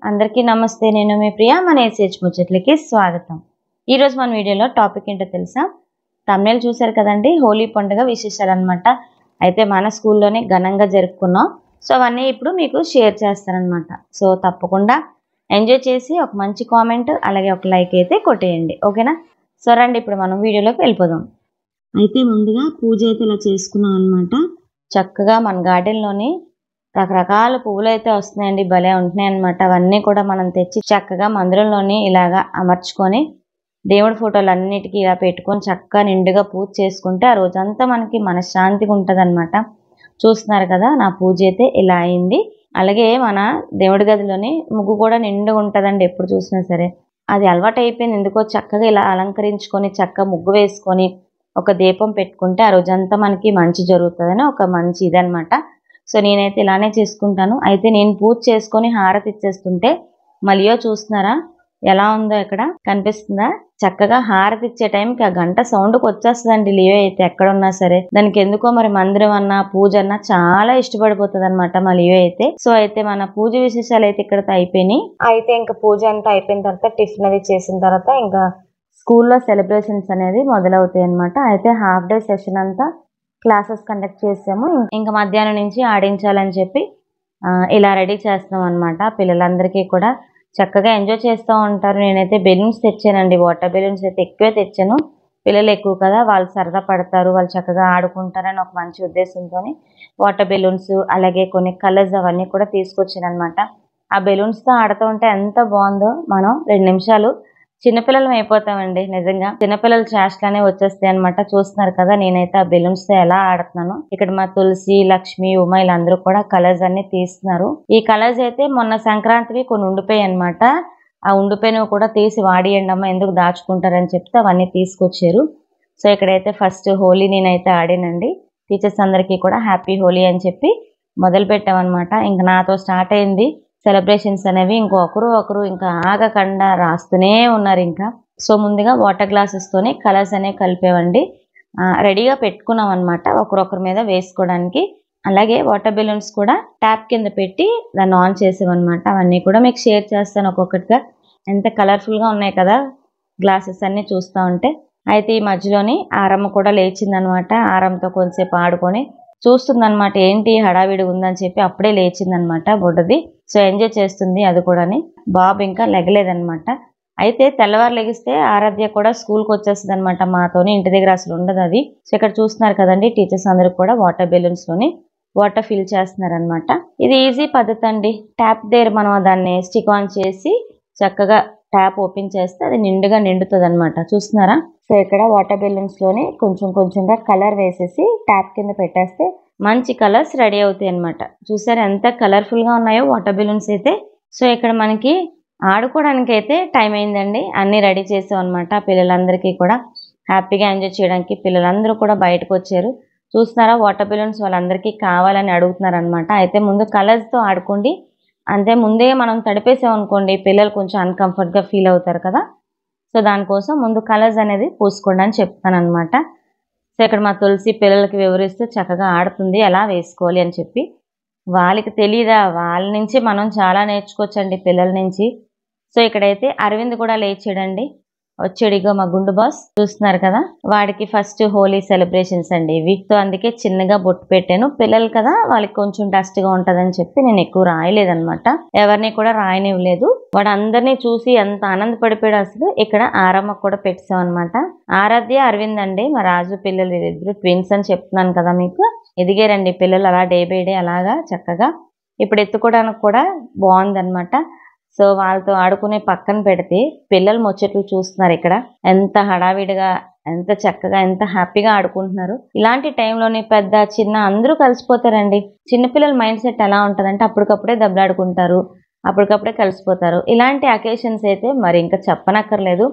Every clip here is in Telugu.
అందరికీ నమస్తే. నేను మీ ప్రియా. మన ఎస్హెచ్ ముచ్చట్లకి స్వాగతం. ఈరోజు మన వీడియోలో టాపిక్ ఏంటో తెలుసా? తమిళ చూశారు కదండి, హోలీ పండుగ విశేషాలు అనమాట. అయితే మన స్కూల్లోనే ఘనంగా జరుపుకున్నాం. సో అవన్నీ ఇప్పుడు మీకు షేర్ చేస్తానన్నమాట. సో తప్పకుండా ఎంజాయ్ చేసి ఒక మంచి కామెంట్ అలాగే ఒక లైక్ అయితే కొట్టేయండి, ఓకేనా? సో రండి ఇప్పుడు మనం వీడియోలోకి వెళ్ళిపోదాం. అయితే ముందుగా పూజ అయితే ఇలా చేసుకున్నాం అనమాట. చక్కగా మన గార్డెన్లోని రకరకాల పువ్వులు అయితే వస్తున్నాయండి, భలే ఉంటున్నాయి అనమాట. అవన్నీ కూడా మనం తెచ్చి చక్కగా మందిరంలోని ఇలాగా అమర్చుకొని దేవుడి ఫోటోలు అన్నిటికీ ఇలా పెట్టుకొని చక్కగా నిండుగా పూజ చేసుకుంటే ఆ రోజంతా మనకి మనశ్శాంతిగా ఉంటుంది అనమాట. చూస్తున్నారు కదా, నా పూజ అయితే ఇలా అయింది. అలాగే మన దేవుడి గదిలోని ముగ్గు కూడా నిండుగా ఉంటుందండి, ఎప్పుడు చూసినా సరే. అది అలవాటు అయిపోయింది ఎందుకో. చక్కగా ఇలా అలంకరించుకొని చక్కగా ముగ్గు వేసుకొని ఒక దీపం పెట్టుకుంటే ఆ రోజంతా మనకి మంచి జరుగుతుందని ఒక మంచి ఇదనమాట. సో నేనైతే ఇలానే చేసుకుంటాను. అయితే నేను పూజ చేసుకొని హారతి ఇచ్చేస్తుంటే మళ్ళీ చూస్తున్నారా ఎలా ఉందో, ఇక్కడ కనిపిస్తుందా? చక్కగా హారతి ఇచ్చే టైంకి ఆ గంట సౌండ్కి వచ్చేస్తుందండి లియో అయితే ఎక్కడున్నా సరే. దానికి ఎందుకో మరి మందిరం అన్నా పూజ అన్నా చాలా ఇష్టపడిపోతుంది అనమాట మా లియో అయితే. సో అయితే మన పూజ విశేషాలు అయితే ఇక్కడతో అయిపోయినాయి. అయితే ఇంకా పూజ అంతా అయిపోయిన తర్వాత టిఫిన్ అది చేసిన తర్వాత ఇంకా స్కూల్లో సెలబ్రేషన్స్ అనేది మొదలవుతాయి అనమాట. అయితే హాఫ్ డే సెషన్ అంతా క్లాసెస్ కండక్ట్ చేసాము. ఇంకా మధ్యాహ్నం నుంచి ఆడించాలని చెప్పి ఇలా రెడీ చేస్తున్నాం అనమాట. పిల్లలందరికీ కూడా చక్కగా ఎంజాయ్ చేస్తూ ఉంటారు. నేనైతే బెలూన్స్ తెచ్చానండి, వాటర్ బెలూన్స్ అయితే ఎక్కువే తెచ్చాను. పిల్లలు ఎక్కువ కదా, వాళ్ళు సరదా పడతారు, వాళ్ళు చక్కగా ఆడుకుంటారని ఒక మంచి ఉద్దేశంతో వాటర్ బెలూన్స్ అలాగే కొన్ని కలర్స్ అవన్నీ కూడా తీసుకొచ్చాను అనమాట. ఆ బెలూన్స్తో ఆడుతూ ఉంటే ఎంత బాగుందో. మనం 2 నిమిషాలు చిన్నపిల్లలం అయిపోతామండి. నిజంగా చిన్నపిల్లల చేష్టలనే వచ్చేస్తాయి అనమాట. చూస్తున్నారు కదా, నేనైతే ఆ బెలూన్స్ తో ఎలా ఆడుతున్నాను. ఇక్కడ మా తులసి, లక్ష్మి, ఉమా వీళ్ళందరూ కూడా కలర్స్ అన్ని తీస్తున్నారు. ఈ కలర్స్ అయితే మొన్న సంక్రాంతివి కొన్ని ఉండిపోయాయి అనమాట. ఆ ఉండిపోయినవి కూడా తీసి వాడియండి అమ్మ, ఎందుకు దాచుకుంటారని చెప్తే అవన్నీ తీసుకొచ్చారు. సో ఇక్కడైతే ఫస్ట్ హోలీ నేనైతే ఆడానండి. టీచర్స్ అందరికీ కూడా హ్యాపీ హోలీ అని చెప్పి మొదలు పెట్టామన్నమాట. ఇంకా నాతో స్టార్ట్ అయింది సెలబ్రేషన్స్ అనేవి. ఒకరు ఇంకా ఆగకుండా రాస్తూనే ఉన్నారు ఇంకా. సో ముందుగా వాటర్ గ్లాసెస్ తోనే కలర్స్ అనేవి కలిపేవండి. రెడీగా పెట్టుకున్నాం అనమాట ఒకరొకరి మీద వేసుకోవడానికి. అలాగే వాటర్ బెలూన్స్ కూడా ట్యాప్ కింద పెట్టి దాన్ని ఆన్ చేసామన్నమాట. అవన్నీ కూడా మీకు షేర్ చేస్తాను ఒక్కొక్కటిగా. ఎంత కలర్ఫుల్ గా ఉన్నాయి కదా గ్లాసెస్ అన్ని చూస్తూ ఉంటే. అయితే ఈ మధ్యలోని ఆరమ్మ కూడా లేచిందనమాట. ఆరమ్మతో కొంతసేపు ఆడుకొని చూస్తుందన్నమాట, ఏంటి హడావిడి ఉందని చెప్పి అప్పుడే లేచిందనమాట బుడ్డది. సో ఎంజాయ్ చేస్తుంది అది కూడాని. బాబు ఇంకా లెగలేదనమాట. అయితే తెల్లవారు లెగిస్తే ఆరాధ్య కూడా స్కూల్కి వచ్చేస్తుంది అనమాట మాతోని. ఇంటి దగ్గర అసలు ఉండదు అది. సో ఇక్కడ చూస్తున్నారు కదండి, టీచర్స్ అందరూ కూడా వాటర్ బెలూన్స్ లోని వాటర్ ఫిల్ చేస్తున్నారు అనమాట. ఇది ఈజీ పద్ధతి అండి. ట్యాప్ దగ్గర మనం దాన్ని స్టిక్ ఆన్ చేసి చక్కగా ట్యాప్ ఓపెన్ చేస్తే అది నిండుగా నిండుతుంది అనమాట. చూస్తున్నారా? సో ఇక్కడ వాటర్ బెలూన్స్ లోని కొంచెం కొంచెంగా కలర్ వేసేసి ట్యాప్ కింద పెట్టేస్తే మంచి కలర్స్ రెడీ అవుతాయి అనమాట. చూసారా ఎంత కలర్ఫుల్ గా ఉన్నాయో వాటర్ బెలూన్స్ అయితే. సో ఇక్కడ మనకి ఆడుకోవడానికి అయితే టైం అయిందండి. అన్ని రెడీ చేసాం అనమాట. పిల్లలందరికీ కూడా హ్యాపీగా ఎంజాయ్ చేయడానికి పిల్లలందరూ కూడా బయటకు వచ్చారు. చూస్తున్నారా, వాటర్ బెలూన్స్ వాళ్ళందరికీ కావాలని అడుగుతున్నారు అనమాట. అయితే ముందు కలర్స్ తో ఆడుకోండి, అంతే ముందే మనం తడిపేసాం అనుకోండి పిల్లలు కొంచెం అన్కంఫర్ట్ గా ఫీల్ అవుతారు కదా. సో దానికోసం ముందు కలర్స్ అనేది పూసుకోండి అని చెప్తాను అనమాట. సో ఇక్కడ మా తులసి పిల్లలకి వివరిస్తూ చక్కగా ఆడుతుంది ఎలా వేసుకోవాలి అని చెప్పి. వాళ్ళకి తెలీదా, వాళ్ళ నుంచి మనం చాలా నేర్చుకోవచ్చండి, పిల్లల నుంచి. సో ఇక్కడైతే అరవింద్ కూడా లేచాడండి, వచ్చాడిగో మా గుండు బాస్. చూస్తున్నారు కదా, వాడికి ఫస్ట్ హోలీ సెలబ్రేషన్స్ అండి ఇవి. సో అందుకే చిన్నగా బొట్టు పెట్టాను. పిల్లలు కదా, వాళ్ళకి కొంచెం డస్ట్ గా ఉంటదని చెప్పి నేను ఎక్కువ రాయలేదనమాట. ఎవరిని కూడా రాయనివ్వలేదు. వాడు అందరినీ చూసి ఎంత ఆనందపడిపోయాడు అసలు. ఇక్కడ ఆరమ్మ కూడా పెట్టాం అనమాట. ఆరాధ్య, అరవింద్ అండి మా రాజు పిల్లలు, ఇద్దరు ట్విన్స్ అని చెప్తున్నాను కదా మీకు. ఎదిగారండి పిల్లలు అలా డే బై డే అలాగా చక్కగా. ఇప్పుడు ఎత్తుకోవడానికి కూడా బాగుందనమాట. సో వాళ్ళతో ఆడుకునే పక్కన పెడితే పిల్లలు ముచ్చట్లు చూస్తున్నారు ఇక్కడ. ఎంత హడావిడిగా, ఎంత చక్కగా, ఎంత హ్యాపీగా ఆడుకుంటున్నారు. ఇలాంటి టైంలోని పెద్ద చిన్న అందరూ కలిసిపోతారండి. చిన్నపిల్లల మైండ్ సెట్ ఎలా ఉంటుందంటే అప్పటికప్పుడే దెబ్బలాడుకుంటారు, అప్పటికప్పుడే కలిసిపోతారు. ఇలాంటి అకేషన్స్ అయితే మరి ఇంకా చెప్పనక్కర్లేదు,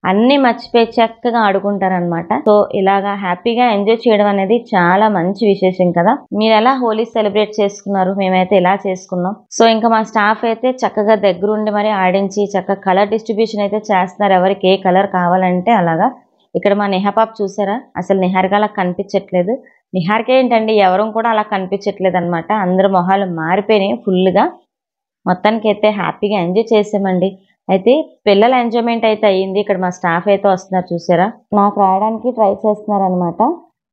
అన్ని మర్చిపోయి చక్కగా ఆడుకుంటారనమాట. సో ఇలాగా హ్యాపీగా ఎంజాయ్ చేయడం అనేది చాలా మంచి విశేషం కదా. మీరు ఎలా హోలీ సెలబ్రేట్ చేసుకున్నారు? మేమైతే ఇలా చేసుకున్నాం. సో ఇంకా మా స్టాఫ్ అయితే చక్కగా దగ్గరుండి మరి ఆడించి చక్కగా కలర్ డిస్ట్రిబ్యూషన్ అయితే చేస్తున్నారు, ఎవరికి ఏ కలర్ కావాలంటే అలాగా. ఇక్కడ మా నిహాపాప్ చూసారా, అసలు నిహార్గా అలా కనిపించట్లేదు. నిహార్కి ఏంటండి, ఎవరు కూడా అలా కనిపించట్లేదు అనమాట. అందరు మొహాలు మారిపోయినాయి ఫుల్గా. మొత్తానికి అయితే హ్యాపీగా ఎంజాయ్ చేసామండి. అయితే పిల్లల ఎంజాయ్మెంట్ అయితే అయ్యింది. ఇక్కడ మా స్టాఫ్ అయితే వస్తున్నారు చూసారా, నాకు రాయడానికి ట్రై చేస్తున్నారనమాట.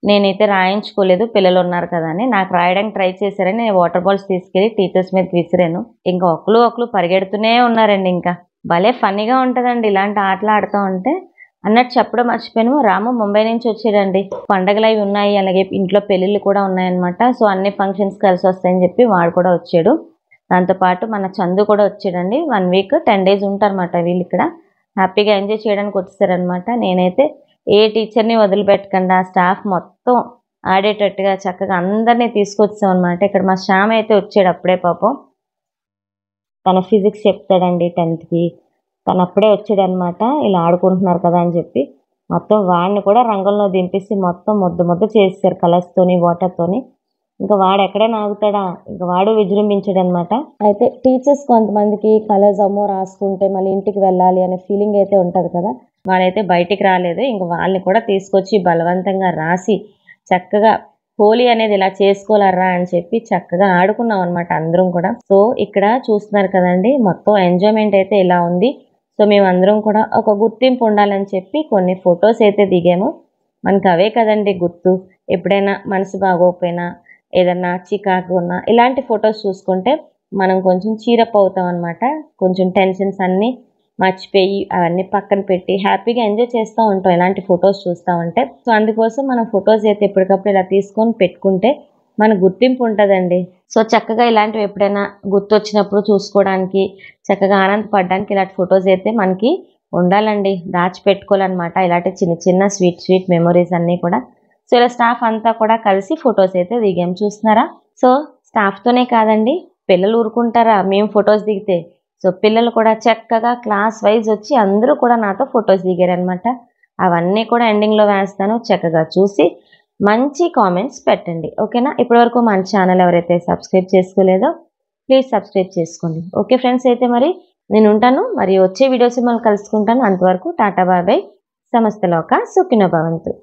నేనైతే రాయించుకోలేదు, పిల్లలు ఉన్నారు కదా అని. నాకు రాయడానికి ట్రై చేశారని నేను వాటర్ బాల్స్ తీసుకెళ్ళి టీచర్స్ మీదకి విసిరాను. ఇంకా ఒకరు పరిగెడుతూనే ఉన్నారండి. ఇంకా భలే ఫన్నీగా ఉంటుందండి ఇలాంటి ఆటలు ఆడుతూ ఉంటే. అన్నట్టు చెప్పడం మర్చిపోయాను, రాము ముంబై నుంచి వచ్చాడండి. పండగలు అవి ఉన్నాయి, అలాగే ఇంట్లో పెళ్ళిళ్ళు కూడా ఉన్నాయన్నమాట. సో అన్ని ఫంక్షన్స్ కలిసి వస్తాయని చెప్పి వాడు కూడా వచ్చాడు. దాంతోపాటు మన చందు కూడా వచ్చాడండి. 1 వీక్ 10 days ఉంటారన్నమాట వీళ్ళు ఇక్కడ. హ్యాపీగా ఎంజాయ్ చేయడానికి వచ్చేసారనమాట. నేనైతే ఏ టీచర్ని వదిలిపెట్టకుండా స్టాఫ్ మొత్తం ఆడేటట్టుగా చక్కగా అందరినీ తీసుకొచ్చాం అనమాట. ఇక్కడ మా శ్యామ్ అయితే వచ్చాడు అప్పుడే. పాపం తన ఫిజిక్స్ చెప్తాడండి 10th తను అప్పుడే వచ్చాడనమాట. ఇలా ఆడుకుంటున్నారు కదా అని చెప్పి మొత్తం వాడిని కూడా రంగంలో దింపేసి మొత్తం ముద్ద చేసేసారు కలర్స్తోని, వాటర్తోని. ఇంకా వాడు ఎక్కడైనా ఆగుతాడా, ఇంకా వాడు విజృంభించాడు అనమాట. అయితే టీచర్స్ కొంతమందికి కలర్స్ అమ్మో రాసుకుంటే మళ్ళీ ఇంటికి వెళ్ళాలి అనే ఫీలింగ్ అయితే ఉంటుంది కదా, వాళ్ళైతే బయటికి రాలేదు. ఇంకా వాళ్ళని కూడా తీసుకొచ్చి బలవంతంగా రాసి చక్కగా హోలీ అనేది ఇలా చేసుకోలేరా అని చెప్పి చక్కగా ఆడుకున్నాం అనమాట అందరం కూడా. సో ఇక్కడ చూస్తున్నారు కదండి, మొత్తం ఎంజాయ్మెంట్ అయితే ఇలా ఉంది. సో మేమందరం కూడా ఒక గుర్తింపు ఉండాలని చెప్పి కొన్ని ఫొటోస్ అయితే దిగాము. మనకు అవే కదండి గుర్తు. ఎప్పుడైనా మనసు బాగోకపోయినా, ఏదన్నా చికాకు ఉన్నా ఇలాంటి ఫొటోస్ చూసుకుంటే మనం కొంచెం చీరప్ అవుతాం అనమాట. కొంచెం టెన్షన్స్ అన్నీ మర్చిపోయి అవన్నీ పక్కన పెట్టి హ్యాపీగా ఎంజాయ్ చేస్తూ ఉంటాం ఇలాంటి ఫొటోస్ చూస్తూ ఉంటే. సో అందుకోసం మనం ఫొటోస్ అయితే ఎప్పటికప్పుడు ఇలా తీసుకొని పెట్టుకుంటే మన గుర్తింపు ఉంటుందండి. సో చక్కగా ఇలాంటివి ఎప్పుడైనా గుర్తొచ్చినప్పుడు చూసుకోవడానికి, చక్కగా ఆనందపడడానికి ఇలాంటి ఫొటోస్ అయితే మనకి ఉండాలండి, దాచిపెట్టుకోవాలన్నమాట. ఇలాంటి చిన్న స్వీట్ మెమొరీస్ అన్నీ కూడా. సో ఇలా స్టాఫ్ అంతా కూడా కలిసి ఫొటోస్ అయితే దిగాం చూస్తున్నారా. సో స్టాఫ్తోనే కాదండి, పిల్లలు ఊరుకుంటారా మేము ఫొటోస్ దిగితే. సో పిల్లలు కూడా చక్కగా క్లాస్ వైజ్ వచ్చి అందరూ కూడా నాతో ఫొటోస్ దిగారనమాట. అవన్నీ కూడా ఎండింగ్లో వేస్తాను, చక్కగా చూసి మంచి కామెంట్స్ పెట్టండి. ఓకేనా. ఇప్పటివరకు మన ఛానల్ ఎవరైతే సబ్స్క్రైబ్ చేసుకోలేదో ప్లీజ్ సబ్స్క్రైబ్ చేసుకోండి. ఓకే ఫ్రెండ్స్, అయితే మరి నేను ఉంటాను. మరి వచ్చే వీడియోస్ మిమ్మల్ని కలుసుకుంటాను. అంతవరకు టాటా బాయ్ బాయ్. సమస్తలోక సుఖినో భవంతు.